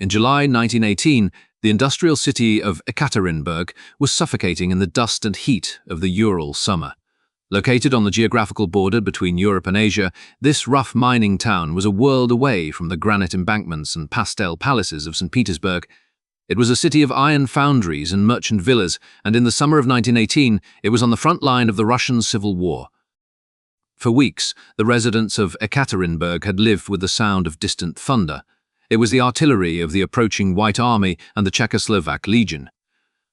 In July 1918, the industrial city of Ekaterinburg was suffocating in the dust and heat of the Ural summer. Located on the geographical border between Europe and Asia, this rough mining town was a world away from the granite embankments and pastel palaces of St. Petersburg. It was a city of iron foundries and merchant villas, and in the summer of 1918, it was on the front line of the Russian Civil War. For weeks, the residents of Ekaterinburg had lived with the sound of distant thunder. It was the artillery of the approaching White Army and the Czechoslovak Legion.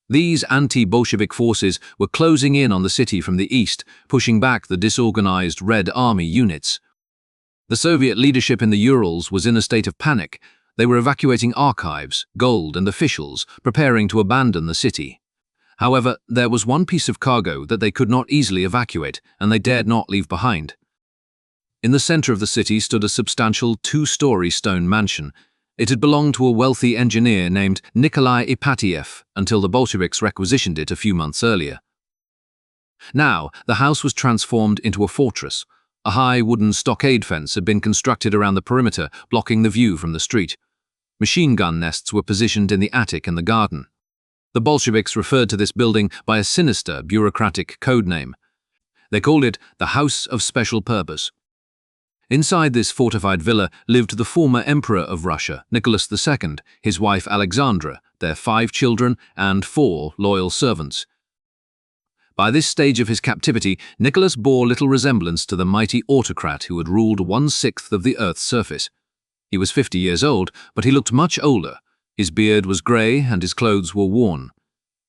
These anti-Bolshevik forces were closing in on the city from the east, pushing back the disorganized Red Army units. The Soviet leadership in the Urals was in a state of panic. They were evacuating archives, gold, and officials, preparing to abandon the city. However, there was one piece of cargo that they could not easily evacuate, and they dared not leave behind. In the center of the city stood a substantial two-story stone mansion. It had belonged to a wealthy engineer named Nikolai Ipatiev until the Bolsheviks requisitioned it a few months earlier. Now, the house was transformed into a fortress. A high wooden stockade fence had been constructed around the perimeter, blocking the view from the street. Machine gun nests were positioned in the attic and the garden. The Bolsheviks referred to this building by a sinister bureaucratic code name. They called it the House of Special Purpose. Inside this fortified villa lived the former Emperor of Russia, Nicholas II, his wife Alexandra, their 5 children, and 4 loyal servants. By this stage of his captivity, Nicholas bore little resemblance to the mighty autocrat who had ruled 1/6 of the Earth's surface. He was 50 years old, but he looked much older. His beard was grey and his clothes were worn.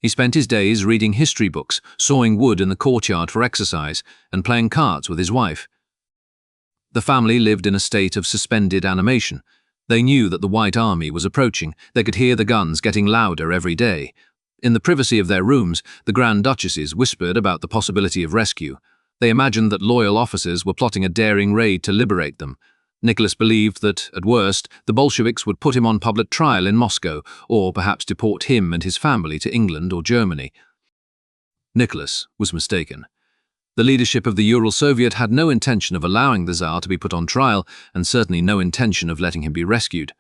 He spent his days reading history books, sawing wood in the courtyard for exercise, and playing cards with his wife. The family lived in a state of suspended animation. They knew that the White Army was approaching. They could hear the guns getting louder every day. In the privacy of their rooms, the Grand Duchesses whispered about the possibility of rescue. They imagined that loyal officers were plotting a daring raid to liberate them. Nicholas believed that, at worst, the Bolsheviks would put him on public trial in Moscow, or perhaps deport him and his family to England or Germany. Nicholas was mistaken. The leadership of the Ural Soviet had no intention of allowing the Tsar to be put on trial, and certainly no intention of letting him be rescued.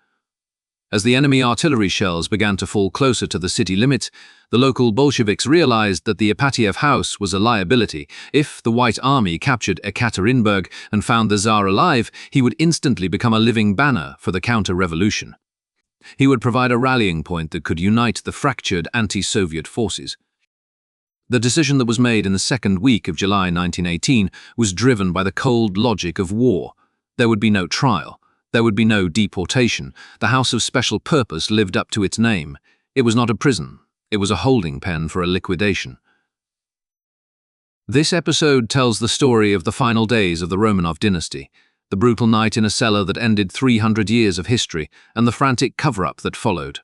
As the enemy artillery shells began to fall closer to the city limits, the local Bolsheviks realized that the Ipatiev house was a liability. If the White Army captured Ekaterinburg and found the Tsar alive, he would instantly become a living banner for the counter-revolution. He would provide a rallying point that could unite the fractured anti-Soviet forces. The decision that was made in the second week of July 1918 was driven by the cold logic of war. There would be no trial. There would be no deportation. The House of Special Purpose lived up to its name. It was not a prison. It was a holding pen for a liquidation. This episode tells the story of the final days of the Romanov dynasty, the brutal night in a cellar that ended 300 years of history, and the frantic cover-up that followed.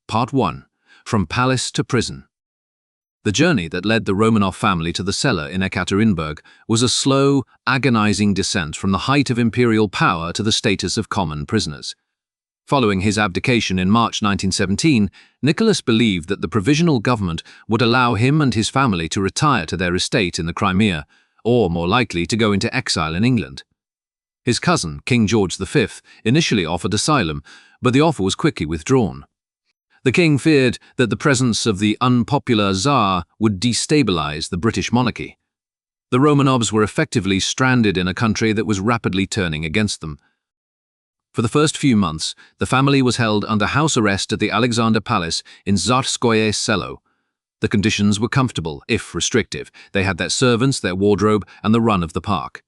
Part 1. From Palace to Prison. The journey that led the Romanov family to the cellar in Ekaterinburg was a slow, agonizing descent from the height of imperial power to the status of common prisoners. Following his abdication in March 1917, Nicholas believed that the provisional government would allow him and his family to retire to their estate in the Crimea, or more likely to go into exile in England. His cousin, King George V, initially offered asylum, but the offer was quickly withdrawn. The king feared that the presence of the unpopular Tsar would destabilize the British monarchy. The Romanovs were effectively stranded in a country that was rapidly turning against them. For the first few months, the family was held under house arrest at the Alexander Palace in Tsarskoye Selo. The conditions were comfortable, if restrictive. They had their servants, their wardrobe, and the run of the park.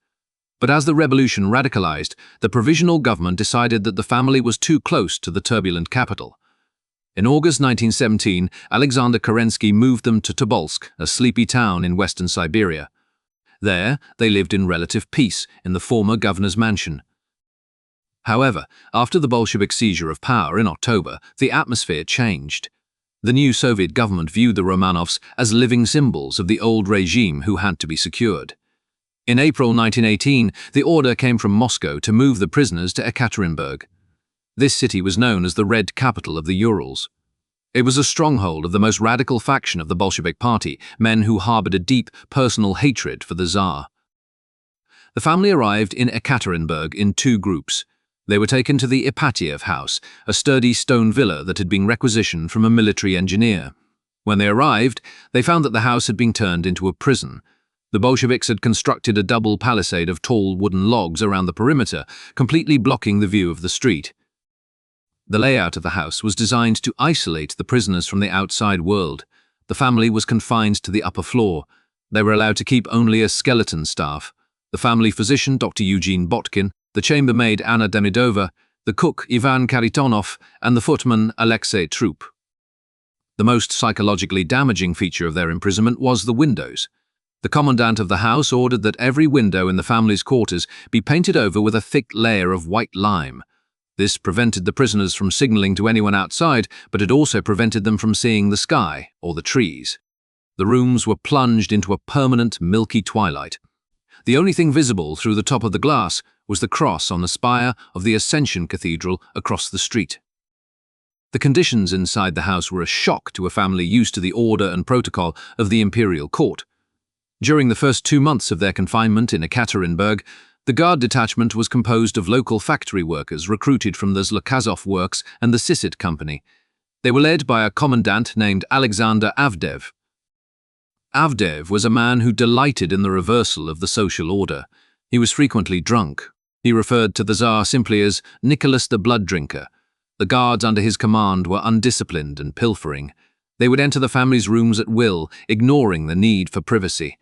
But as the revolution radicalized, the provisional government decided that the family was too close to the turbulent capital. In August 1917, Alexander Kerensky moved them to Tobolsk, a sleepy town in western Siberia. There, they lived in relative peace in the former governor's mansion. However, after the Bolshevik seizure of power in October, the atmosphere changed. The new Soviet government viewed the Romanovs as living symbols of the old regime who had to be secured. In April 1918, the order came from Moscow to move the prisoners to Ekaterinburg. This city was known as the Red Capital of the Urals. It was a stronghold of the most radical faction of the Bolshevik Party, men who harbored a deep, personal hatred for the Tsar. The family arrived in Ekaterinburg in two groups. They were taken to the Ipatiev house, a sturdy stone villa that had been requisitioned from a military engineer. When they arrived, they found that the house had been turned into a prison. The Bolsheviks had constructed a double palisade of tall wooden logs around the perimeter, completely blocking the view of the street. The layout of the house was designed to isolate the prisoners from the outside world. The family was confined to the upper floor. They were allowed to keep only a skeleton staff: the family physician, Dr. Eugene Botkin, the chambermaid Anna Demidova, the cook Ivan Karitonov, and the footman Alexei Troop. The most psychologically damaging feature of their imprisonment was the windows. The commandant of the house ordered that every window in the family's quarters be painted over with a thick layer of white lime. This prevented the prisoners from signaling to anyone outside, but it also prevented them from seeing the sky or the trees. The rooms were plunged into a permanent, milky twilight. The only thing visible through the top of the glass was the cross on the spire of the Ascension Cathedral across the street. The conditions inside the house were a shock to a family used to the order and protocol of the imperial court. During the first 2 months of their confinement in Ekaterinburg, the guard detachment was composed of local factory workers recruited from the Zlokazov Works and the Sisit Company. They were led by a commandant named Alexander Avdev. Avdev was a man who delighted in the reversal of the social order. He was frequently drunk. He referred to the Tsar simply as Nicholas the Blood Drinker. The guards under his command were undisciplined and pilfering. They would enter the family's rooms at will, ignoring the need for privacy.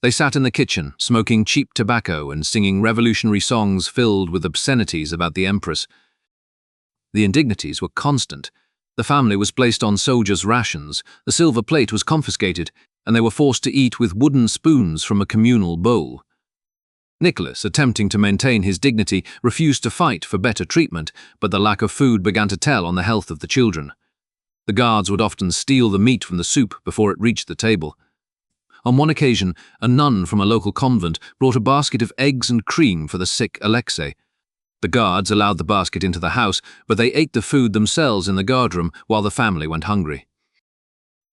They sat in the kitchen, smoking cheap tobacco and singing revolutionary songs filled with obscenities about the Empress. The indignities were constant. The family was placed on soldiers' rations, the silver plate was confiscated, and they were forced to eat with wooden spoons from a communal bowl. Nicholas, attempting to maintain his dignity, refused to fight for better treatment, but the lack of food began to tell on the health of the children. The guards would often steal the meat from the soup before it reached the table. On one occasion, a nun from a local convent brought a basket of eggs and cream for the sick Alexei. The guards allowed the basket into the house, but they ate the food themselves in the guardroom while the family went hungry.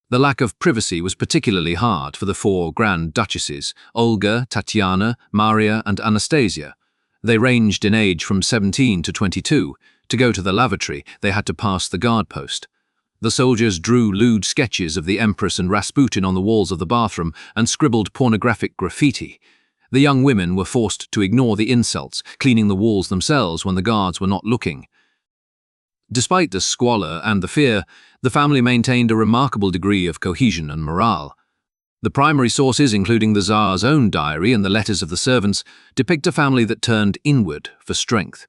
The lack of privacy was particularly hard for the 4 Grand Duchesses, Olga, Tatiana, Maria, and Anastasia. They ranged in age from 17 to 22. To go to the lavatory, they had to pass the guard post. The soldiers drew lewd sketches of the Empress and Rasputin on the walls of the bathroom and scribbled pornographic graffiti. The young women were forced to ignore the insults, cleaning the walls themselves when the guards were not looking. Despite the squalor and the fear, the family maintained a remarkable degree of cohesion and morale. The primary sources, including the Tsar's own diary and the letters of the servants, depict a family that turned inward for strength.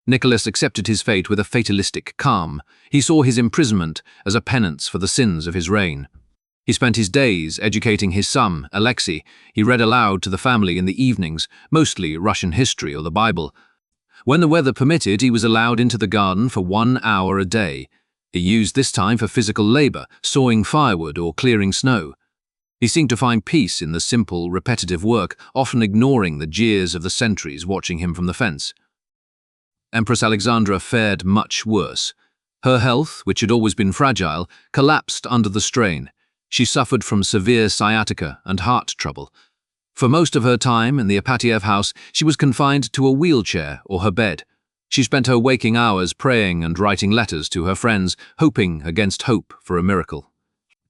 Nicholas accepted his fate with a fatalistic calm. He saw his imprisonment as a penance for the sins of his reign. He spent his days educating his son, Alexei. He read aloud to the family in the evenings, mostly Russian history or the Bible. When the weather permitted, he was allowed into the garden for 1 hour a day. He used this time for physical labor, sawing firewood or clearing snow. He seemed to find peace in the simple, repetitive work, often ignoring the jeers of the sentries watching him from the fence. Empress Alexandra fared much worse. Her health, which had always been fragile, collapsed under the strain. She suffered from severe sciatica and heart trouble. For most of her time in the Ipatiev house, she was confined to a wheelchair or her bed. She spent her waking hours praying and writing letters to her friends, hoping against hope for a miracle.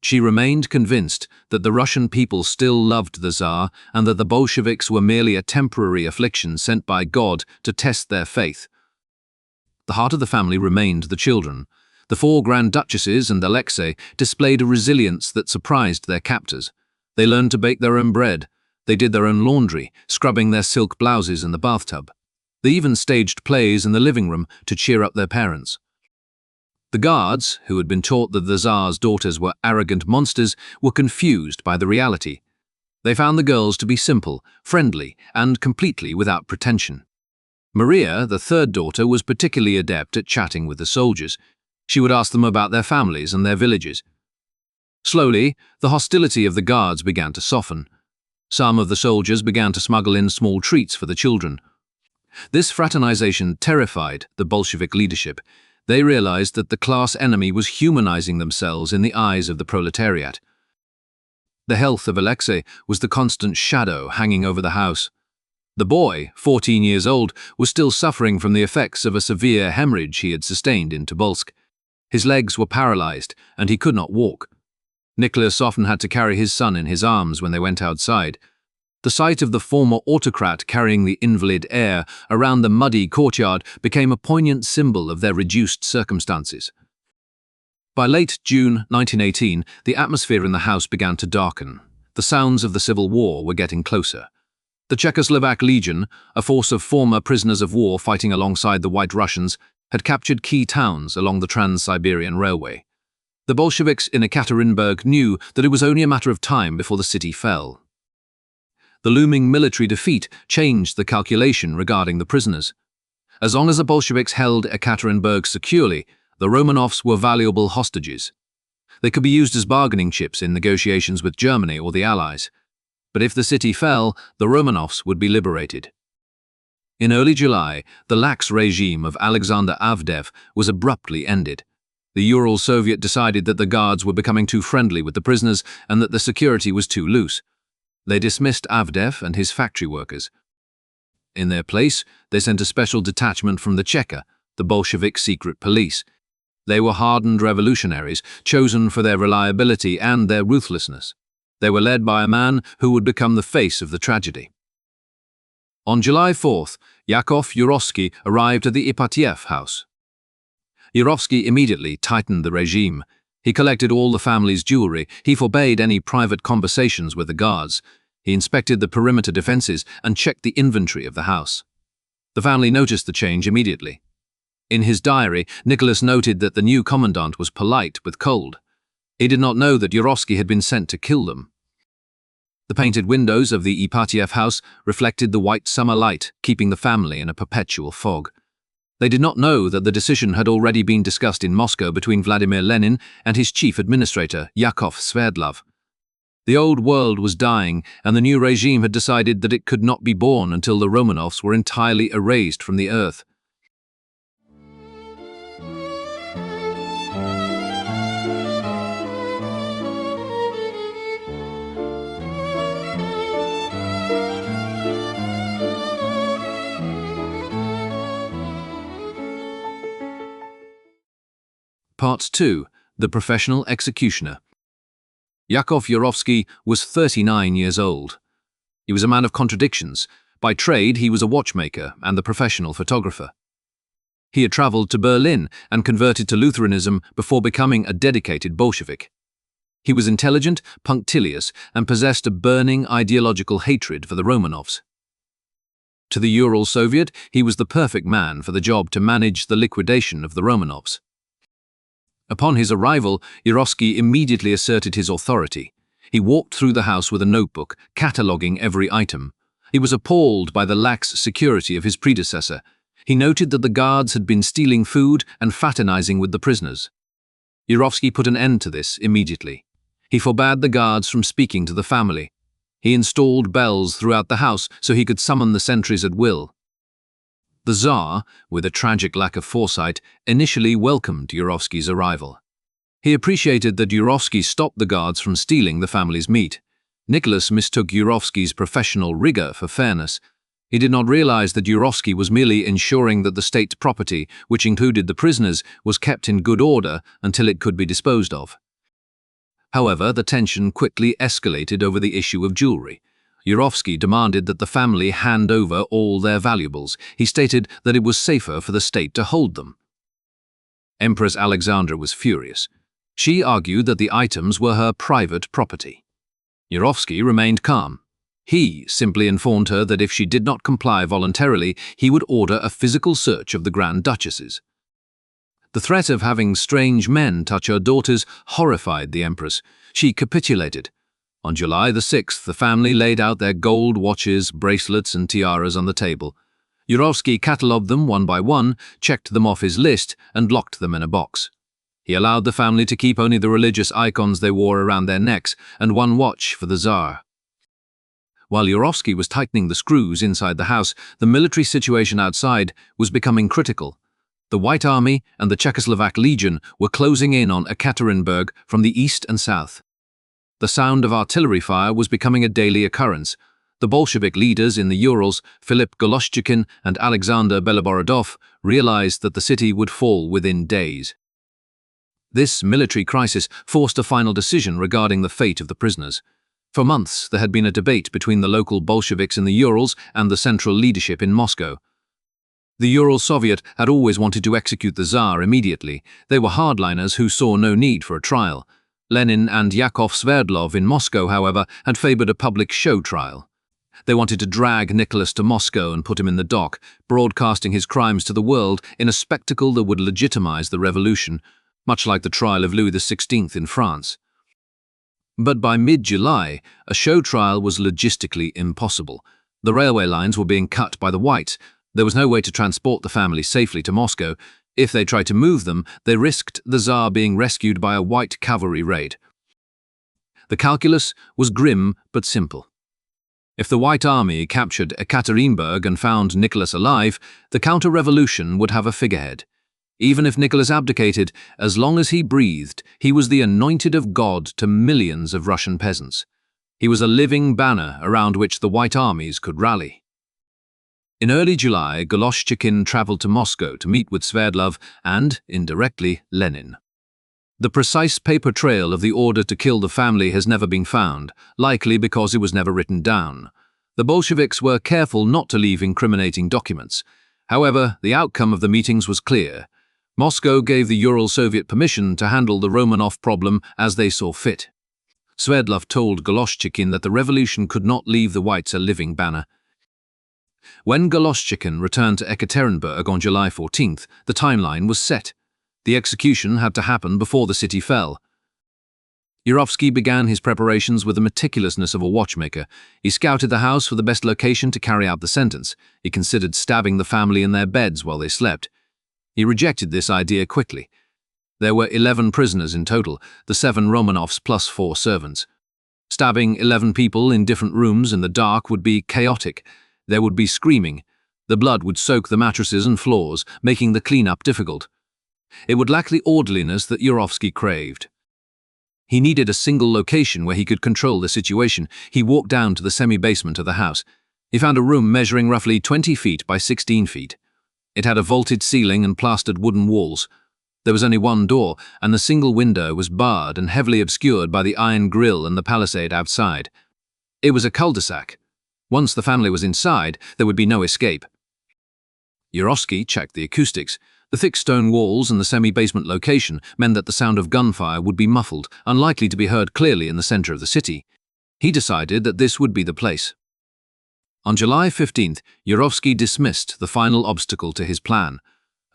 She remained convinced that the Russian people still loved the Tsar and that the Bolsheviks were merely a temporary affliction sent by God to test their faith. The heart of the family remained the children. The 4 Grand Duchesses and Alexei displayed a resilience that surprised their captors. They learned to bake their own bread. They did their own laundry, scrubbing their silk blouses in the bathtub. They even staged plays in the living room to cheer up their parents. The guards, who had been taught that the Tsar's daughters were arrogant monsters, were confused by the reality. They found the girls to be simple, friendly, and completely without pretension. Maria, the 3rd daughter, was particularly adept at chatting with the soldiers. She would ask them about their families and their villages. Slowly, the hostility of the guards began to soften. Some of the soldiers began to smuggle in small treats for the children. This fraternization terrified the Bolshevik leadership. They realized that the class enemy was humanizing themselves in the eyes of the proletariat. The health of Alexei was the constant shadow hanging over the house. The boy, 14 years old, was still suffering from the effects of a severe hemorrhage he had sustained in Tobolsk. His legs were paralyzed, and he could not walk. Nicholas often had to carry his son in his arms when they went outside. The sight of the former autocrat carrying the invalid heir around the muddy courtyard became a poignant symbol of their reduced circumstances. By late June 1918, the atmosphere in the house began to darken. The sounds of the Civil War were getting closer. The Czechoslovak Legion, a force of former prisoners of war fighting alongside the White Russians, had captured key towns along the Trans-Siberian Railway. The Bolsheviks in Ekaterinburg knew that it was only a matter of time before the city fell. The looming military defeat changed the calculation regarding the prisoners. As long as the Bolsheviks held Ekaterinburg securely, the Romanovs were valuable hostages. They could be used as bargaining chips in negotiations with Germany or the Allies. But if the city fell, the Romanovs would be liberated. In early July, the lax regime of Alexander Avdev was abruptly ended. The Ural Soviet decided that the guards were becoming too friendly with the prisoners and that the security was too loose. They dismissed Avdev and his factory workers. In their place, they sent a special detachment from the Cheka, the Bolshevik secret police. They were hardened revolutionaries, chosen for their reliability and their ruthlessness. They were led by a man who would become the face of the tragedy. On July 4th, Yakov Yurovsky arrived at the Ipatiev house. Yurovsky immediately tightened the regime. He collected all the family's jewelry. He forbade any private conversations with the guards. He inspected the perimeter defenses and checked the inventory of the house. The family noticed the change immediately. In his diary, Nicholas noted that the new commandant was polite but cold. He did not know that Yurovsky had been sent to kill them. The painted windows of the Ipatiev house reflected the white summer light, keeping the family in a perpetual fog. They did not know that the decision had already been discussed in Moscow between Vladimir Lenin and his chief administrator, Yakov Sverdlov. The old world was dying, and the new regime had decided that it could not be born until the Romanovs were entirely erased from the earth. Part 2. The Professional Executioner. Yakov Yurovsky was 39 years old. He was a man of contradictions. By trade, he was a watchmaker and the professional photographer. He had traveled to Berlin and converted to Lutheranism before becoming a dedicated Bolshevik. He was intelligent, punctilious, and possessed a burning ideological hatred for the Romanovs. To the Ural Soviet, he was the perfect man for the job to manage the liquidation of the Romanovs. Upon his arrival, Yurovsky immediately asserted his authority. He walked through the house with a notebook, cataloguing every item. He was appalled by the lax security of his predecessor. He noted that the guards had been stealing food and fraternizing with the prisoners. Yurovsky put an end to this immediately. He forbade the guards from speaking to the family. He installed bells throughout the house so he could summon the sentries at will. The Tsar, with a tragic lack of foresight, initially welcomed Yurovsky's arrival. He appreciated that Yurovsky stopped the guards from stealing the family's meat. Nicholas mistook Yurovsky's professional rigor for fairness. He did not realize that Yurovsky was merely ensuring that the state property, which included the prisoners, was kept in good order until it could be disposed of. However, the tension quickly escalated over the issue of jewelry. Yurovsky demanded that the family hand over all their valuables. He stated that it was safer for the state to hold them. Empress Alexandra was furious. She argued that the items were her private property. Yurovsky remained calm. He simply informed her that if she did not comply voluntarily, he would order a physical search of the Grand Duchesses. The threat of having strange men touch her daughters horrified the Empress. She capitulated. On July the 6th, the family laid out their gold watches, bracelets, and tiaras on the table. Yurovsky catalogued them one by one, checked them off his list, and locked them in a box. He allowed the family to keep only the religious icons they wore around their necks and one watch for the Tsar. While Yurovsky was tightening the screws inside the house, the military situation outside was becoming critical. The White Army and the Czechoslovak Legion were closing in on Ekaterinburg from the east and south. The sound of artillery fire was becoming a daily occurrence. The Bolshevik leaders in the Urals, Philip Goloshchikin and Alexander Beloborodov, realized that the city would fall within days. This military crisis forced a final decision regarding the fate of the prisoners. For months, there had been a debate between the local Bolsheviks in the Urals and the central leadership in Moscow. The Ural Soviet had always wanted to execute the Tsar immediately. They were hardliners who saw no need for a trial. Lenin and Yakov Sverdlov in Moscow, however, had favored a public show trial. They wanted to drag Nicholas to Moscow and put him in the dock, broadcasting his crimes to the world in a spectacle that would legitimize the revolution, much like the trial of Louis XVI in France. But by mid-July, a show trial was logistically impossible. The railway lines were being cut by the Whites. There was no way to transport the family safely to Moscow. If they tried to move them, they risked the Tsar being rescued by a White cavalry raid. The calculus was grim but simple. If the White Army captured Ekaterinburg and found Nicholas alive, the counter-revolution would have a figurehead. Even if Nicholas abdicated, as long as he breathed, he was the anointed of God to millions of Russian peasants. He was a living banner around which the White armies could rally. In early July, Goloshchikin traveled to Moscow to meet with Sverdlov and, indirectly, Lenin. The precise paper trail of the order to kill the family has never been found, likely because it was never written down. The Bolsheviks were careful not to leave incriminating documents. However, the outcome of the meetings was clear. Moscow gave the Ural Soviet permission to handle the Romanov problem as they saw fit. Sverdlov told Goloshchikin that the revolution could not leave the Whites a living banner. When Goloshchikin returned to Ekaterinburg on July 14th, the timeline was set. The execution had to happen before the city fell. Yurovsky began his preparations with the meticulousness of a watchmaker. He scouted the house for the best location to carry out the sentence. He considered stabbing the family in their beds while they slept. He rejected this idea quickly. There were 11 prisoners in total, the 7 Romanovs plus 4 servants. Stabbing 11 people in different rooms in the dark would be chaotic. There would be screaming. The blood would soak the mattresses and floors, making the cleanup difficult. It would lack the orderliness that Yurovsky craved. He needed a single location where he could control the situation. He walked down to the semi-basement of the house. He found a room measuring roughly 20 feet by 16 feet. It had a vaulted ceiling and plastered wooden walls. There was only one door, and the single window was barred and heavily obscured by the iron grille and the palisade outside. It was a cul-de-sac. Once the family was inside, there would be no escape. Yurovsky checked the acoustics. The thick stone walls and the semi-basement location meant that the sound of gunfire would be muffled, unlikely to be heard clearly in the center of the city. He decided that this would be the place. On July 15th, Yurovsky dismissed the final obstacle to his plan.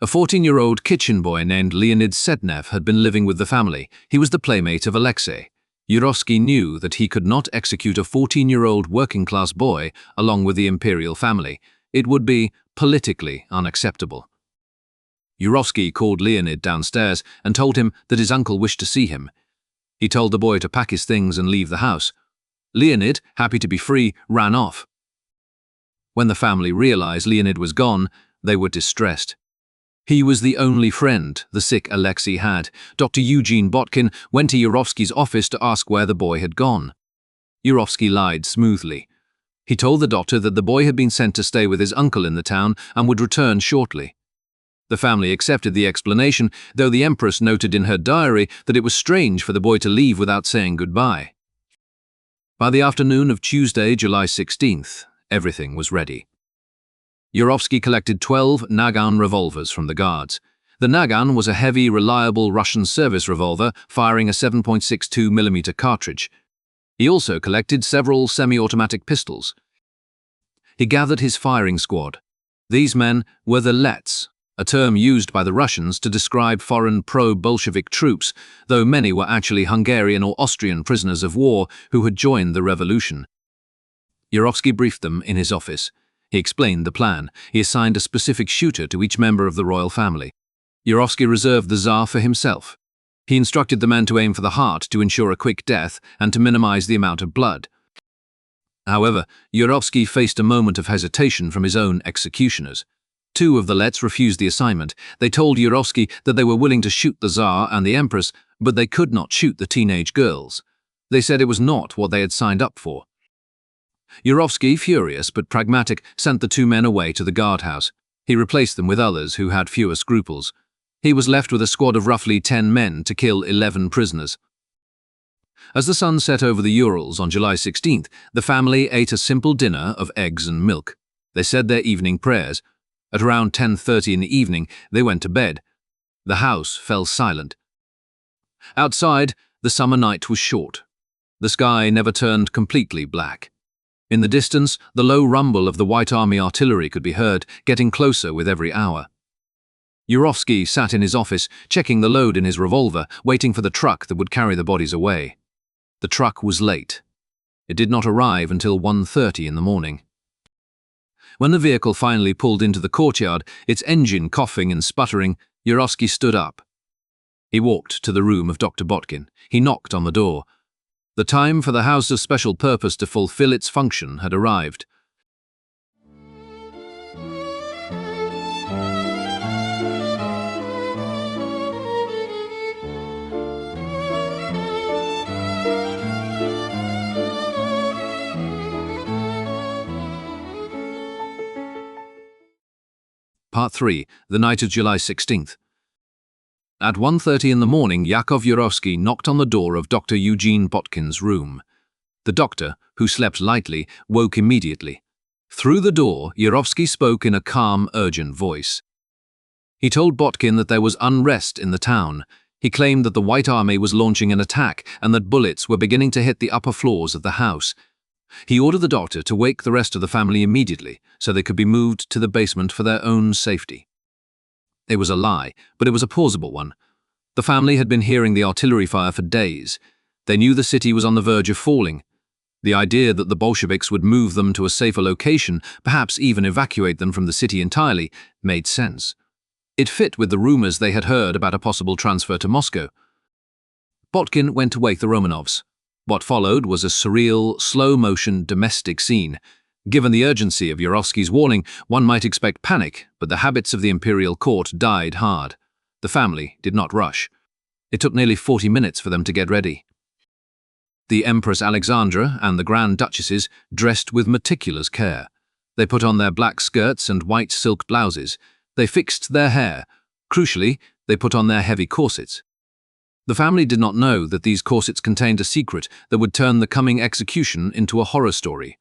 A 14-year-old kitchen boy named Leonid Sednev had been living with the family. He was the playmate of Alexei. Yurovsky knew that he could not execute a 14-year-old working-class boy along with the imperial family. It would be politically unacceptable. Yurovsky called Leonid downstairs and told him that his uncle wished to see him. He told the boy to pack his things and leave the house. Leonid, happy to be free, ran off. When the family realized Leonid was gone, they were distressed. He was the only friend the sick Alexei had. Dr. Eugene Botkin went to Yurovsky's office to ask where the boy had gone. Yurovsky lied smoothly. He told the doctor that the boy had been sent to stay with his uncle in the town and would return shortly. The family accepted the explanation, though the Empress noted in her diary that it was strange for the boy to leave without saying goodbye. By the afternoon of Tuesday, July 16th, everything was ready. Yurovsky collected 12 Nagant revolvers from the guards. The Nagant was a heavy, reliable Russian service revolver firing a 7.62mm cartridge. He also collected several semi-automatic pistols. He gathered his firing squad. These men were the Lets, a term used by the Russians to describe foreign pro-Bolshevik troops, though many were actually Hungarian or Austrian prisoners of war who had joined the revolution. Yurovsky briefed them in his office. He explained the plan. He assigned a specific shooter to each member of the royal family. Yurovsky reserved the Tsar for himself. He instructed the men to aim for the heart to ensure a quick death and to minimize the amount of blood. However, Yurovsky faced a moment of hesitation from his own executioners. Two of the Lets refused the assignment. They told Yurovsky that they were willing to shoot the Tsar and the Empress, but they could not shoot the teenage girls. They said it was not what they had signed up for. Yurovsky, furious but pragmatic, sent the two men away to the guardhouse. He replaced them with others who had fewer scruples. He was left with a squad of roughly 10 men to kill 11 prisoners. As the sun set over the Urals on July 16th, the family ate a simple dinner of eggs and milk. They said their evening prayers. At around 10:30 in the evening, they went to bed. The house fell silent. Outside, the summer night was short. The sky never turned completely black. In the distance, the low rumble of the White Army artillery could be heard, getting closer with every hour. Yurovsky sat in his office, checking the load in his revolver, waiting for the truck that would carry the bodies away. The truck was late. It did not arrive until 1:30 in the morning. When the vehicle finally pulled into the courtyard, its engine coughing and sputtering, Yurovsky stood up. He walked to the room of Dr. Botkin. He knocked on the door. The time for the House of Special Purpose to fulfill its function had arrived. Part 3, the night of July 16th. At 1:30 in the morning, Yakov Yurovsky knocked on the door of Dr. Eugene Botkin's room. The doctor, who slept lightly, woke immediately. Through the door, Yurovsky spoke in a calm, urgent voice. He told Botkin that there was unrest in the town. He claimed that the White Army was launching an attack and that bullets were beginning to hit the upper floors of the house. He ordered the doctor to wake the rest of the family immediately so they could be moved to the basement for their own safety. It was a lie, but it was a plausible one. The family had been hearing the artillery fire for days. They knew the city was on the verge of falling. The idea that the Bolsheviks would move them to a safer location, perhaps even evacuate them from the city entirely, made sense. It fit with the rumors they had heard about a possible transfer to Moscow. Botkin went to wake the Romanovs. What followed was a surreal, slow-motion domestic scene. Given the urgency of Yurovsky's warning, one might expect panic, but the habits of the imperial court died hard. The family did not rush. It took nearly 40 minutes for them to get ready. The Empress Alexandra and the Grand Duchesses dressed with meticulous care. They put on their black skirts and white silk blouses. They fixed their hair. Crucially, they put on their heavy corsets. The family did not know that these corsets contained a secret that would turn the coming execution into a horror story.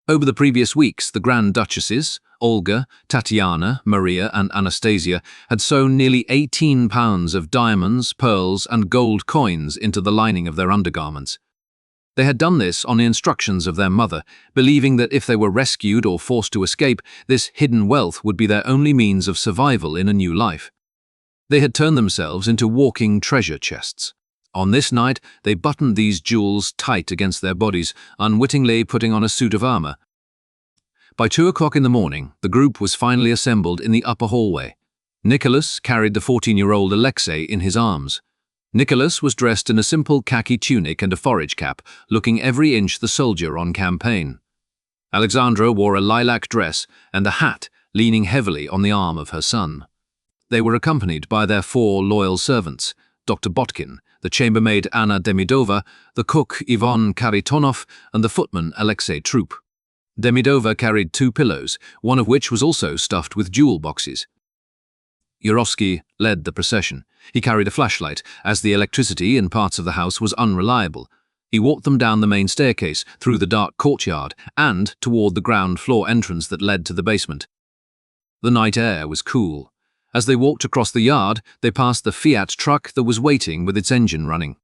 Over the previous weeks, the Grand Duchesses, Olga, Tatiana, Maria, and Anastasia, had sewn nearly 18 pounds of diamonds, pearls, and gold coins into the lining of their undergarments. They had done this on the instructions of their mother, believing that if they were rescued or forced to escape, this hidden wealth would be their only means of survival in a new life. They had turned themselves into walking treasure chests. On this night, they buttoned these jewels tight against their bodies, unwittingly putting on a suit of armor. By 2 o'clock in the morning, the group was finally assembled in the upper hallway. Nicholas carried the 14-year-old Alexei in his arms. Nicholas was dressed in a simple khaki tunic and a forage cap, looking every inch the soldier on campaign. Alexandra wore a lilac dress and a hat, leaning heavily on the arm of her son. They were accompanied by their 4 loyal servants, Dr. Botkin, the chambermaid Anna Demidova, the cook Ivan Karitonov, and the footman Alexei Troop. Demidova carried 2 pillows, one of which was also stuffed with jewel boxes. Yurovsky led the procession. He carried a flashlight, as the electricity in parts of the house was unreliable. He walked them down the main staircase, through the dark courtyard, and toward the ground floor entrance that led to the basement. The night air was cool. As they walked across the yard, they passed the Fiat truck that was waiting with its engine running.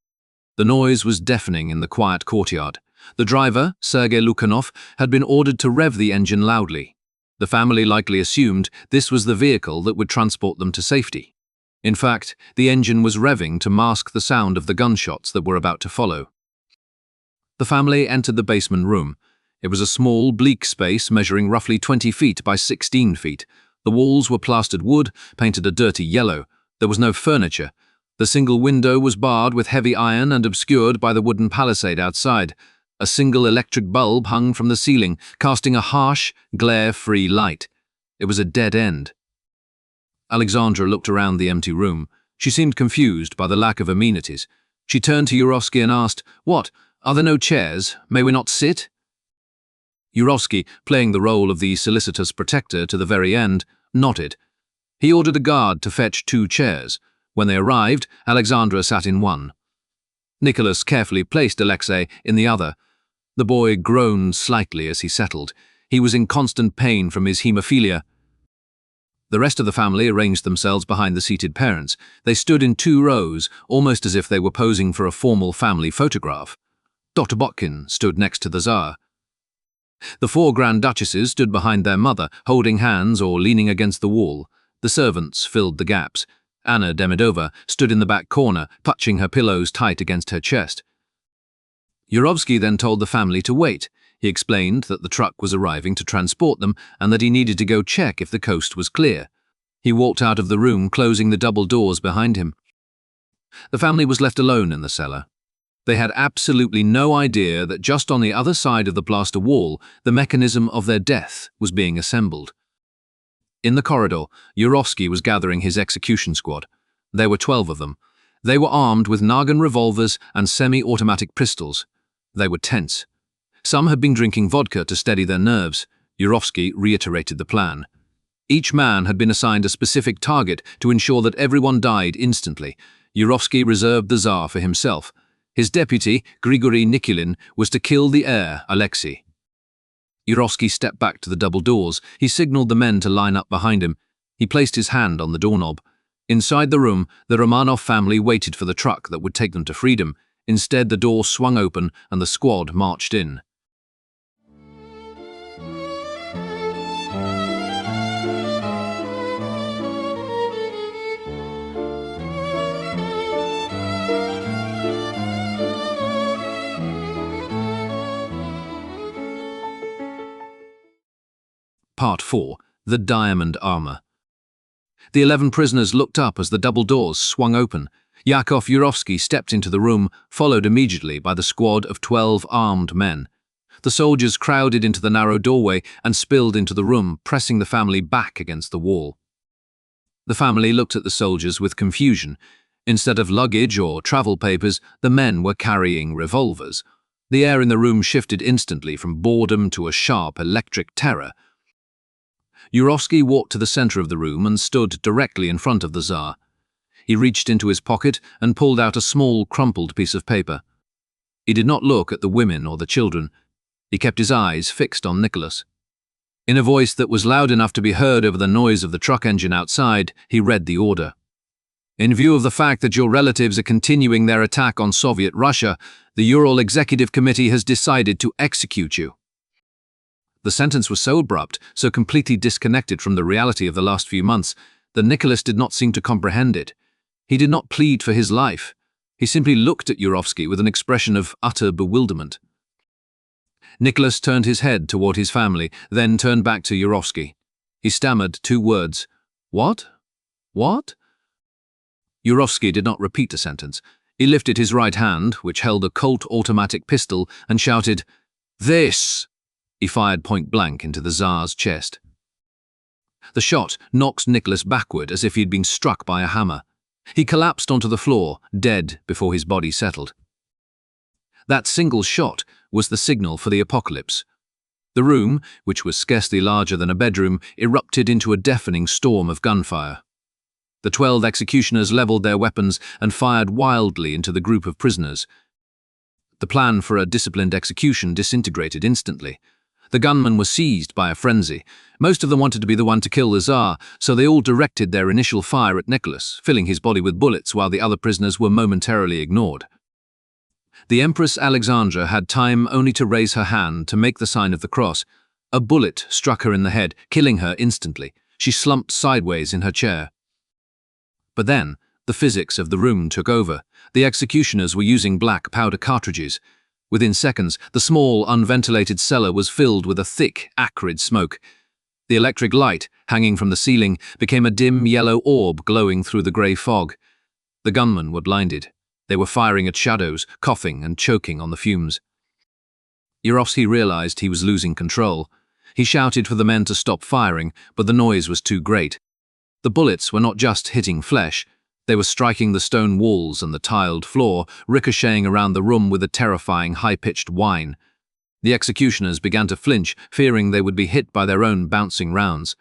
The noise was deafening in the quiet courtyard. The driver, Sergei Lukhanov, had been ordered to rev the engine loudly. The family likely assumed this was the vehicle that would transport them to safety. In fact, the engine was revving to mask the sound of the gunshots that were about to follow. The family entered the basement room. It was a small, bleak space measuring roughly 20 feet by 16 feet. The walls were plastered wood, painted a dirty yellow. There was no furniture. The single window was barred with heavy iron and obscured by the wooden palisade outside. A single electric bulb hung from the ceiling, casting a harsh, glare-free light. It was a dead end. Alexandra looked around the empty room. She seemed confused by the lack of amenities. She turned to Yurovsky and asked, "What? Are there no chairs? May we not sit?" Yurovsky, playing the role of the solicitous protector to the very end, nodded. He ordered a guard to fetch 2 chairs. When they arrived, Alexandra sat in one. Nicholas carefully placed Alexei in the other. The boy groaned slightly as he settled. He was in constant pain from his haemophilia. The rest of the family arranged themselves behind the seated parents. They stood in 2 rows, almost as if they were posing for a formal family photograph. Dr. Botkin stood next to the Tsar. The 4 Grand Duchesses stood behind their mother, holding hands or leaning against the wall. The servants filled the gaps. Anna Demidova stood in the back corner, clutching her pillows tight against her chest. Yurovsky then told the family to wait. He explained that the truck was arriving to transport them and that he needed to go check if the coast was clear. He walked out of the room, closing the double doors behind him. The family was left alone in the cellar. They had absolutely no idea that just on the other side of the plaster wall, the mechanism of their death was being assembled. In the corridor, Yurovsky was gathering his execution squad. There were 12 of them. They were armed with Nagant revolvers and semi-automatic pistols. They were tense. Some had been drinking vodka to steady their nerves. Yurovsky reiterated the plan. Each man had been assigned a specific target to ensure that everyone died instantly. Yurovsky reserved the Tsar for himself. His deputy, Grigory Nikulin, was to kill the heir, Alexei. Yurovsky stepped back to the double doors. He signaled the men to line up behind him. He placed his hand on the doorknob. Inside the room, the Romanov family waited for the truck that would take them to freedom. Instead, the door swung open and the squad marched in. Part 4. The Diamond Armor. The 11 prisoners looked up as the double doors swung open. Yakov Yurovsky stepped into the room, followed immediately by the squad of 12 armed men. The soldiers crowded into the narrow doorway and spilled into the room, pressing the family back against the wall. The family looked at the soldiers with confusion. Instead of luggage or travel papers, the men were carrying revolvers. The air in the room shifted instantly from boredom to a sharp electric terror. Yurovsky walked to the center of the room and stood directly in front of the Tsar. He reached into his pocket and pulled out a small, crumpled piece of paper. He did not look at the women or the children. He kept his eyes fixed on Nicholas. In a voice that was loud enough to be heard over the noise of the truck engine outside, he read the order. In view of the fact that your relatives are continuing their attack on Soviet Russia, the Ural Executive Committee has decided to execute you. The sentence was so abrupt, so completely disconnected from the reality of the last few months, that Nicholas did not seem to comprehend it. He did not plead for his life. He simply looked at Yurovsky with an expression of utter bewilderment. Nicholas turned his head toward his family, then turned back to Yurovsky. He stammered 2 words. "What? What?" Yurovsky did not repeat the sentence. He lifted his right hand, which held a Colt automatic pistol, and shouted, "This!" He fired point blank into the Tsar's chest. The shot knocked Nicholas backward as if he had been struck by a hammer. He collapsed onto the floor, dead before his body settled. That single shot was the signal for the apocalypse. The room, which was scarcely larger than a bedroom, erupted into a deafening storm of gunfire. The 12 executioners leveled their weapons and fired wildly into the group of prisoners. The plan for a disciplined execution disintegrated instantly. The gunmen were seized by a frenzy. Most of them wanted to be the one to kill the Tsar, so they all directed their initial fire at Nicholas, filling his body with bullets while the other prisoners were momentarily ignored. The Empress Alexandra had time only to raise her hand to make the sign of the cross. A bullet struck her in the head, killing her instantly. She slumped sideways in her chair. But then, the physics of the room took over. The executioners were using black powder cartridges. Within seconds, the small, unventilated cellar was filled with a thick, acrid smoke. The electric light, hanging from the ceiling, became a dim yellow orb glowing through the grey fog. The gunmen were blinded. They were firing at shadows, coughing and choking on the fumes. Yurovsky realized he was losing control. He shouted for the men to stop firing, but the noise was too great. The bullets were not just hitting flesh, they were striking the stone walls and the tiled floor, ricocheting around the room with a terrifying high-pitched whine. The executioners began to flinch, fearing they would be hit by their own bouncing rounds.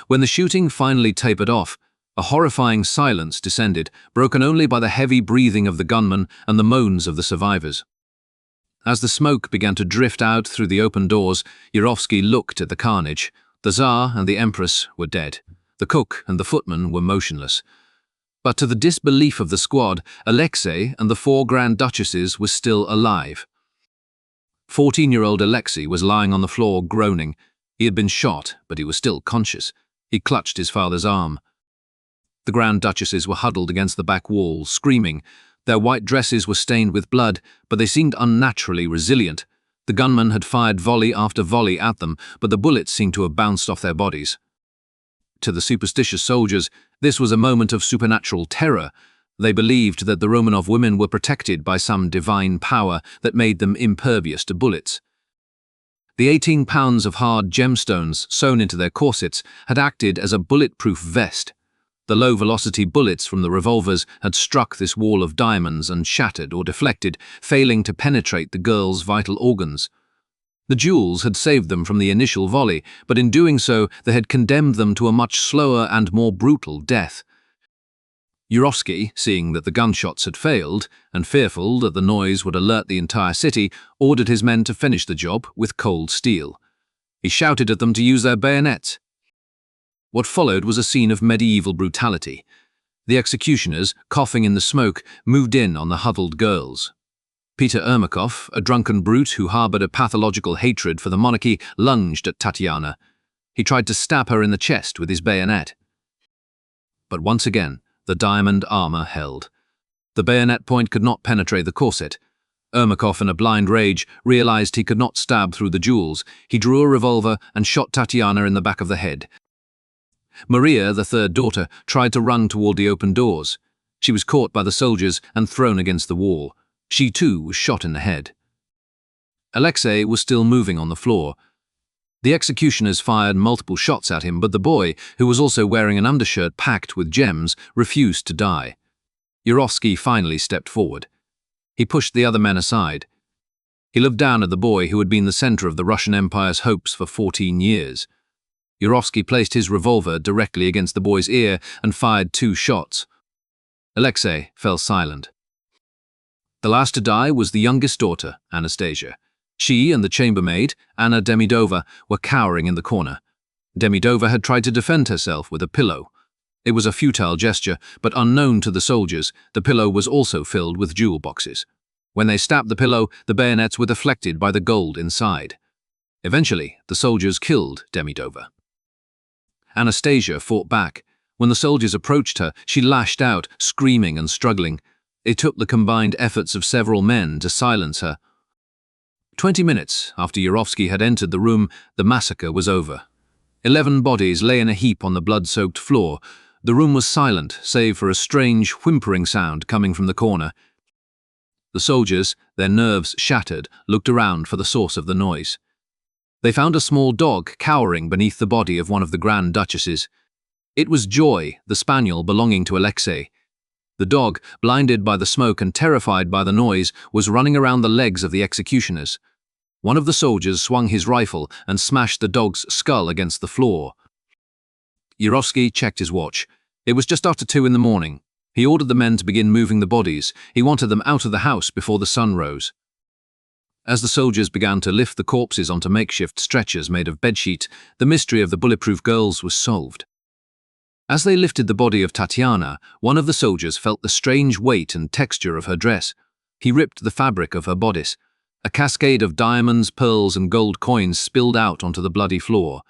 When the shooting finally tapered off, a horrifying silence descended, broken only by the heavy breathing of the gunmen and the moans of the survivors. As the smoke began to drift out through the open doors, Yurovsky looked at the carnage. The Tsar and the Empress were dead. The cook and the footman were motionless. But to the disbelief of the squad, Alexei and the 4 Grand Duchesses were still alive. 14-year-old Alexei was lying on the floor groaning. He had been shot, but he was still conscious. He clutched his father's arm. The Grand Duchesses were huddled against the back wall, screaming. Their white dresses were stained with blood, but they seemed unnaturally resilient. The gunmen had fired volley after volley at them, but the bullets seemed to have bounced off their bodies. To the superstitious soldiers, this was a moment of supernatural terror. They believed that the Romanov women were protected by some divine power that made them impervious to bullets. The 18 pounds of hard gemstones sewn into their corsets had acted as a bulletproof vest. The low-velocity bullets from the revolvers had struck this wall of diamonds and shattered or deflected, failing to penetrate the girls' vital organs. The jewels had saved them from the initial volley, but in doing so they had condemned them to a much slower and more brutal death. Yurovsky, seeing that the gunshots had failed, and fearful that the noise would alert the entire city, ordered his men to finish the job with cold steel. He shouted at them to use their bayonets. What followed was a scene of medieval brutality. The executioners, coughing in the smoke, moved in on the huddled girls. Peter Ermakov, a drunken brute who harbored a pathological hatred for the monarchy, lunged at Tatiana. He tried to stab her in the chest with his bayonet. But once again, the diamond armor held. The bayonet point could not penetrate the corset. Ermakov, in a blind rage, realized he could not stab through the jewels. He drew a revolver and shot Tatiana in the back of the head. Maria, the 3rd daughter, tried to run toward the open doors. She was caught by the soldiers and thrown against the wall. She too was shot in the head. Alexei was still moving on the floor. The executioners fired multiple shots at him, but the boy, who was also wearing an undershirt packed with gems, refused to die. Yurovsky finally stepped forward. He pushed the other men aside. He looked down at the boy who had been the center of the Russian Empire's hopes for 14 years. Yurovsky placed his revolver directly against the boy's ear and fired 2 shots. Alexei fell silent. The last to die was the youngest daughter, Anastasia. She and the chambermaid, Anna Demidova, were cowering in the corner. Demidova had tried to defend herself with a pillow. It was a futile gesture, but unknown to the soldiers, the pillow was also filled with jewel boxes. When they stabbed the pillow, the bayonets were deflected by the gold inside. Eventually, the soldiers killed Demidova. Anastasia fought back. When the soldiers approached her, she lashed out, screaming and struggling. It took the combined efforts of several men to silence her. 20 minutes after Yurovsky had entered the room, the massacre was over. 11 bodies lay in a heap on the blood-soaked floor. The room was silent, save for a strange, whimpering sound coming from the corner. The soldiers, their nerves shattered, looked around for the source of the noise. They found a small dog cowering beneath the body of one of the Grand Duchesses. It was Joy, the spaniel belonging to Alexei. The dog, blinded by the smoke and terrified by the noise, was running around the legs of the executioners. One of the soldiers swung his rifle and smashed the dog's skull against the floor. Yurovsky checked his watch. It was just after 2 in the morning. He ordered the men to begin moving the bodies. He wanted them out of the house before the sun rose. As the soldiers began to lift the corpses onto makeshift stretchers made of bedsheets, the mystery of the bulletproof girls was solved. As they lifted the body of Tatiana, one of the soldiers felt the strange weight and texture of her dress. He ripped the fabric of her bodice. A cascade of diamonds, pearls, and gold coins spilled out onto the bloody floor.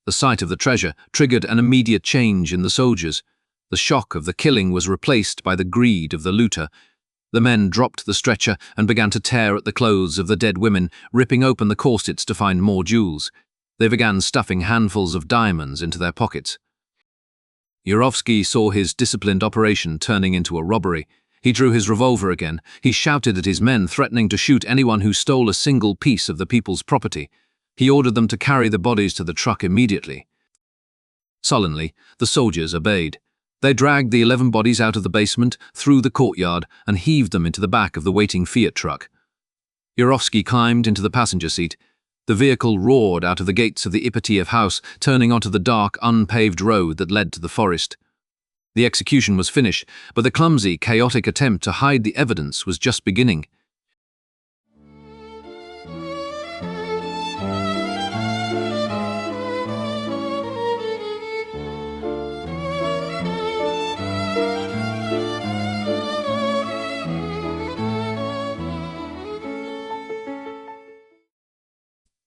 The sight of the treasure triggered an immediate change in the soldiers. The shock of the killing was replaced by the greed of the looter. The men dropped the stretcher and began to tear at the clothes of the dead women, ripping open the corsets to find more jewels. They began stuffing handfuls of diamonds into their pockets. Yurovsky saw his disciplined operation turning into a robbery. He drew his revolver again. He shouted at his men, threatening to shoot anyone who stole a single piece of the people's property. He ordered them to carry the bodies to the truck immediately. Sullenly, the soldiers obeyed. They dragged the 11 bodies out of the basement, through the courtyard, and heaved them into the back of the waiting Fiat truck. Yurovsky climbed into the passenger seat. The vehicle roared out of the gates of the Ipatiev house, turning onto the dark, unpaved road that led to the forest. The execution was finished, but the clumsy, chaotic attempt to hide the evidence was just beginning.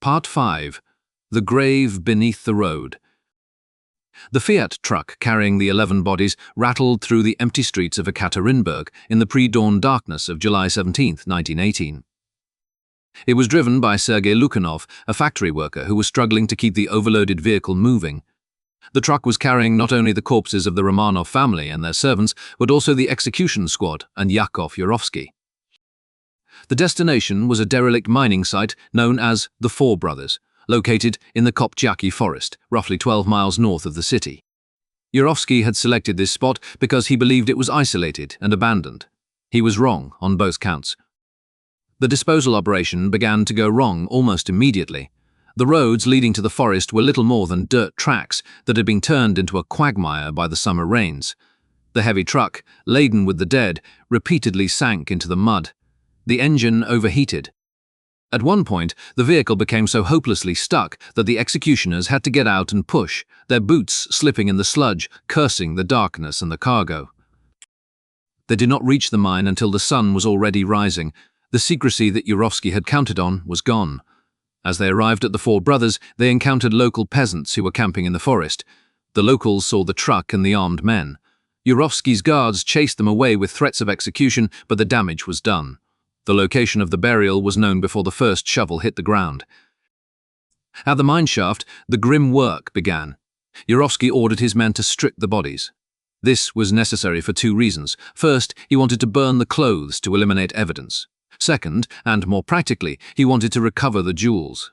Part 5. The Grave Beneath the Road. The Fiat truck carrying the 11 bodies rattled through the empty streets of Ekaterinburg in the pre-dawn darkness of July 17, 1918. It was driven by Sergei Lukyanov, a factory worker who was struggling to keep the overloaded vehicle moving. The truck was carrying not only the corpses of the Romanov family and their servants, but also the execution squad and Yakov Yurovsky. The destination was a derelict mining site known as the Four Brothers, located in the Kopchaki forest, roughly 12 miles north of the city. Yurovsky had selected this spot because he believed it was isolated and abandoned. He was wrong on both counts. The disposal operation began to go wrong almost immediately. The roads leading to the forest were little more than dirt tracks that had been turned into a quagmire by the summer rains. The heavy truck, laden with the dead, repeatedly sank into the mud. The engine overheated. At one point, the vehicle became so hopelessly stuck that the executioners had to get out and push, their boots slipping in the sludge, cursing the darkness and the cargo. They did not reach the mine until the sun was already rising. The secrecy that Yurovsky had counted on was gone. As they arrived at the Four Brothers, they encountered local peasants who were camping in the forest. The locals saw the truck and the armed men. Yurovsky's guards chased them away with threats of execution, but the damage was done. The location of the burial was known before the first shovel hit the ground. At the mine shaft, the grim work began. Yurovsky ordered his men to strip the bodies. This was necessary for two reasons. First, he wanted to burn the clothes to eliminate evidence. Second, and more practically, he wanted to recover the jewels.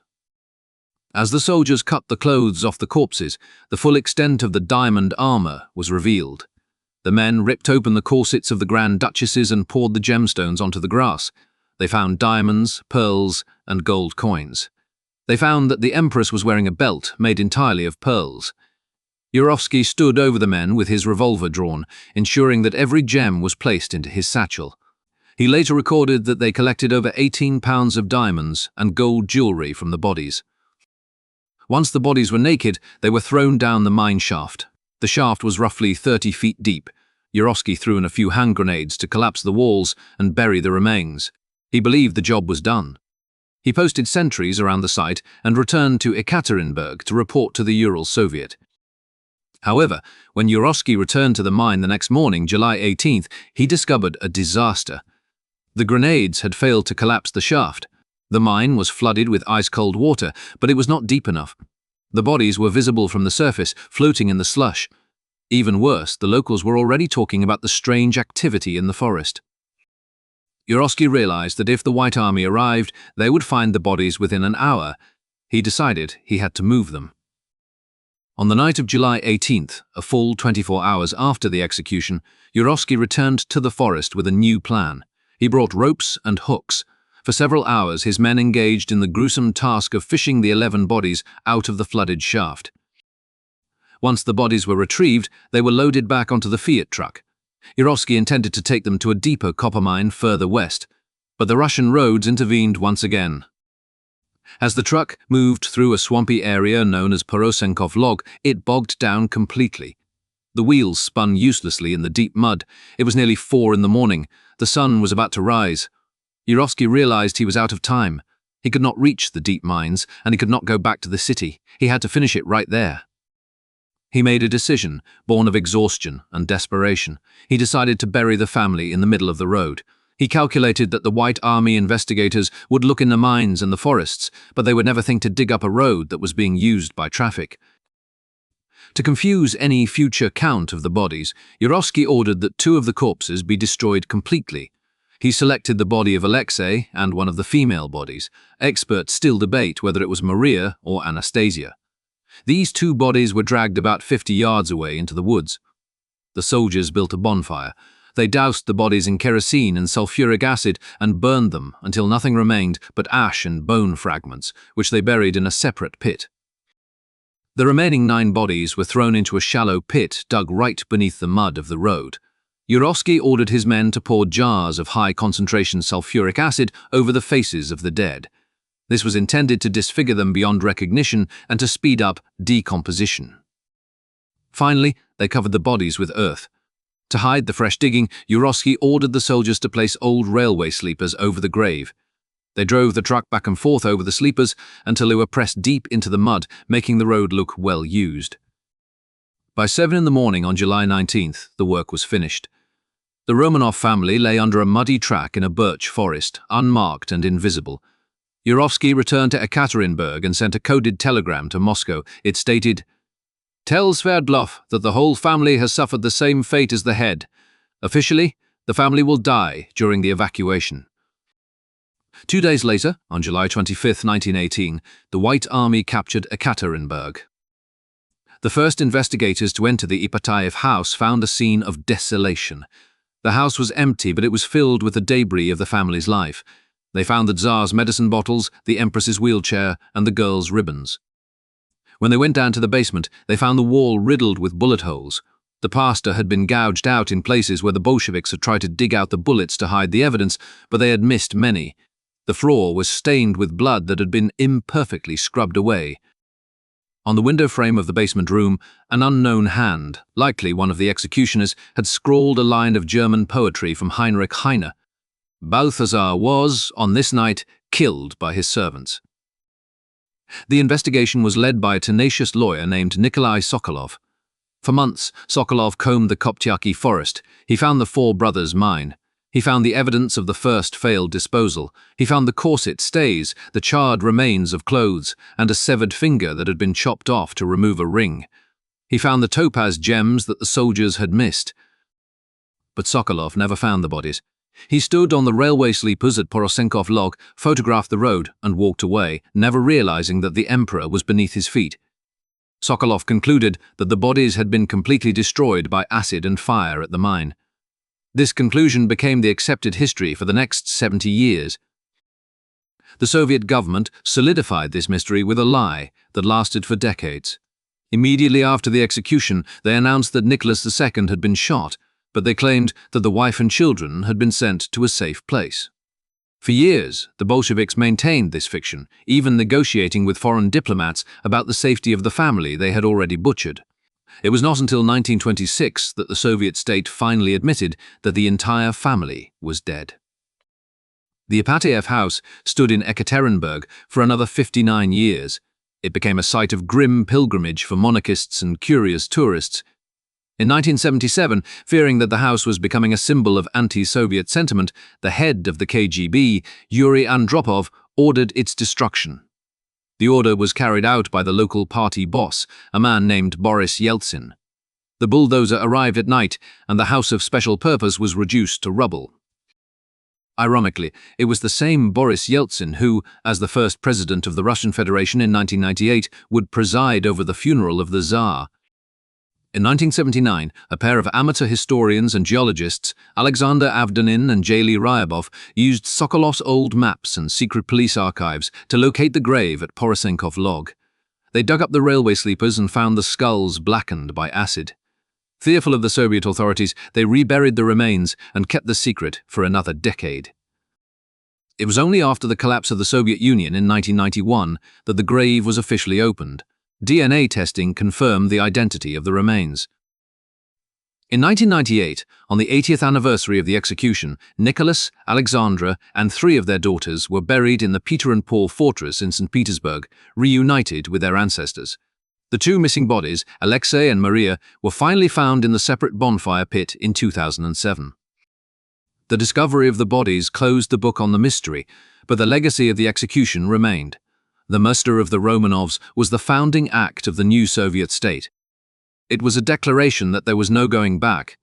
As the soldiers cut the clothes off the corpses, the full extent of the diamond armor was revealed. The men ripped open the corsets of the Grand Duchesses and poured the gemstones onto the grass. They found diamonds, pearls, and gold coins. They found that the Empress was wearing a belt made entirely of pearls. Yurovsky stood over the men with his revolver drawn, ensuring that every gem was placed into his satchel. He later recorded that they collected over 18 pounds of diamonds and gold jewelry from the bodies. Once the bodies were naked, they were thrown down the mine shaft. The shaft was roughly 30 feet deep. Yurovsky threw in a few hand grenades to collapse the walls and bury the remains. He believed the job was done. He posted sentries around the site and returned to Ekaterinburg to report to the Ural Soviet. However, when Yurovsky returned to the mine the next morning, July 18th, he discovered a disaster. The grenades had failed to collapse the shaft. The mine was flooded with ice-cold water, but it was not deep enough. The bodies were visible from the surface, floating in the slush. Even worse, the locals were already talking about the strange activity in the forest. Yurovsky realized that if the White Army arrived, they would find the bodies within an hour. He decided he had to move them. On the night of July 18th, a full 24 hours after the execution, Yurovsky returned to the forest with a new plan. He brought ropes and hooks. For several hours, his men engaged in the gruesome task of fishing the 11 bodies out of the flooded shaft. Once the bodies were retrieved, they were loaded back onto the Fiat truck. Yurovsky intended to take them to a deeper copper mine further west, but the Russian roads intervened once again. As the truck moved through a swampy area known as Porosenkov Log, it bogged down completely. The wheels spun uselessly in the deep mud. It was nearly 4 in the morning. The sun was about to rise. Yurovsky realized he was out of time. He could not reach the deep mines, and he could not go back to the city. He had to finish it right there. He made a decision, born of exhaustion and desperation. He decided to bury the family in the middle of the road. He calculated that the White Army investigators would look in the mines and the forests, but they would never think to dig up a road that was being used by traffic. To confuse any future count of the bodies, Yurovsky ordered that 2 of the corpses be destroyed completely. He selected the body of Alexei and one of the female bodies. Experts still debate whether it was Maria or Anastasia. These 2 bodies were dragged about 50 yards away into the woods. The soldiers built a bonfire. They doused the bodies in kerosene and sulfuric acid and burned them until nothing remained but ash and bone fragments, which they buried in a separate pit. The remaining 9 bodies were thrown into a shallow pit dug right beneath the mud of the road. Yurovsky ordered his men to pour jars of high-concentration sulfuric acid over the faces of the dead. This was intended to disfigure them beyond recognition and to speed up decomposition. Finally, they covered the bodies with earth. To hide the fresh digging, Yurovsky ordered the soldiers to place old railway sleepers over the grave. They drove the truck back and forth over the sleepers until they were pressed deep into the mud, making the road look well used. By 7 in the morning on July 19th, the work was finished. The Romanov family lay under a muddy track in a birch forest, unmarked and invisible. Yurovsky returned to Ekaterinburg and sent a coded telegram to Moscow. It stated, "Tell Sverdlov that the whole family has suffered the same fate as the head. Officially, the family will die during the evacuation." 2 days later, on July 25, 1918, the White Army captured Ekaterinburg. The first investigators to enter the Ipatayev house found a scene of desolation. The house was empty, but it was filled with the debris of the family's life. They found the Tsar's medicine bottles, the Empress's wheelchair, and the girl's ribbons. When they went down to the basement, they found the wall riddled with bullet holes. The plaster had been gouged out in places where the Bolsheviks had tried to dig out the bullets to hide the evidence, but they had missed many. The floor was stained with blood that had been imperfectly scrubbed away. On the window frame of the basement room, an unknown hand, likely one of the executioners, had scrawled a line of German poetry from Heinrich Heine. Balthasar was, on this night, killed by his servants. The investigation was led by a tenacious lawyer named Nikolai Sokolov. For months, Sokolov combed the Koptyaki forest. He found the 4 brothers' mine. He found the evidence of the first failed disposal. He found the corset stays, the charred remains of clothes, and a severed finger that had been chopped off to remove a ring. He found the topaz gems that the soldiers had missed. But Sokolov never found the bodies. He stood on the railway sleepers at Porosenkov Log, photographed the road, and walked away, never realizing that the emperor was beneath his feet. Sokolov concluded that the bodies had been completely destroyed by acid and fire at the mine. This conclusion became the accepted history for the next 70 years. The Soviet government solidified this mystery with a lie that lasted for decades. Immediately after the execution, they announced that Nicholas II had been shot, but they claimed that the wife and children had been sent to a safe place. For years, the Bolsheviks maintained this fiction, even negotiating with foreign diplomats about the safety of the family they had already butchered. It was not until 1926 that the Soviet state finally admitted that the entire family was dead. The Ipatayev house stood in Ekaterinburg for another 59 years. It became a site of grim pilgrimage for monarchists and curious tourists. In 1977, fearing that the house was becoming a symbol of anti-Soviet sentiment, the head of the KGB, Yuri Andropov, ordered its destruction. The order was carried out by the local party boss, a man named Boris Yeltsin. The bulldozer arrived at night, and the house of special purpose was reduced to rubble. Ironically, it was the same Boris Yeltsin who, as the first president of the Russian Federation in 1998, would preside over the funeral of the Tsar. In 1979, a pair of amateur historians and geologists, Alexander Avdonin and Jayli Ryabov, used Sokolov's old maps and secret police archives to locate the grave at Porosenkov Log. They dug up the railway sleepers and found the skulls blackened by acid. Fearful of the Soviet authorities, they reburied the remains and kept the secret for another decade. It was only after the collapse of the Soviet Union in 1991 that the grave was officially opened. DNA testing confirmed the identity of the remains. In 1998, on the 80th anniversary of the execution, Nicholas, Alexandra, and 3 of their daughters were buried in the Peter and Paul Fortress in St. Petersburg, reunited with their ancestors. The 2 missing bodies, Alexei and Maria, were finally found in the separate bonfire pit in 2007. The discovery of the bodies closed the book on the mystery, but the legacy of the execution remained. The muster of the Romanovs was the founding act of the new Soviet state. It was a declaration that there was no going back.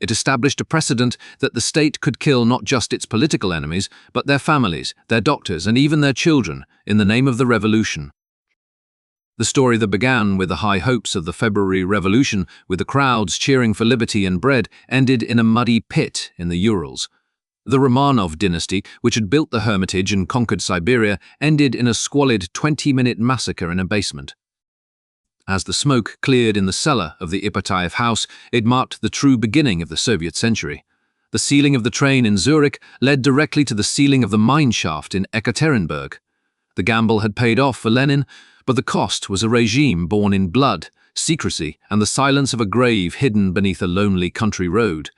It established a precedent that the state could kill not just its political enemies, but their families, their doctors, and even their children in the name of the revolution. The story that began with the high hopes of the February Revolution, with the crowds cheering for liberty and bread, ended in a muddy pit in the Urals. The Romanov dynasty, which had built the Hermitage and conquered Siberia, ended in a squalid 20-minute massacre in a basement. As the smoke cleared in the cellar of the Ipatiev house, it marked the true beginning of the Soviet century. The sealing of the train in Zurich led directly to the sealing of the mine shaft in Ekaterinburg. The gamble had paid off for Lenin, but the cost was a regime born in blood, secrecy, and the silence of a grave hidden beneath a lonely country road.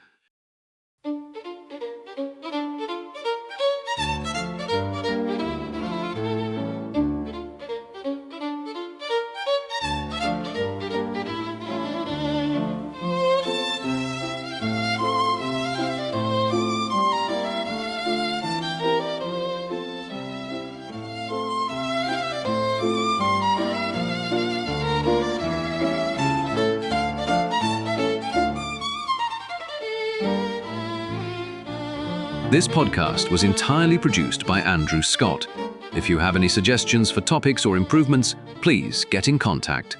This podcast was entirely produced by Andrew Scott. If you have any suggestions for topics or improvements, please get in contact.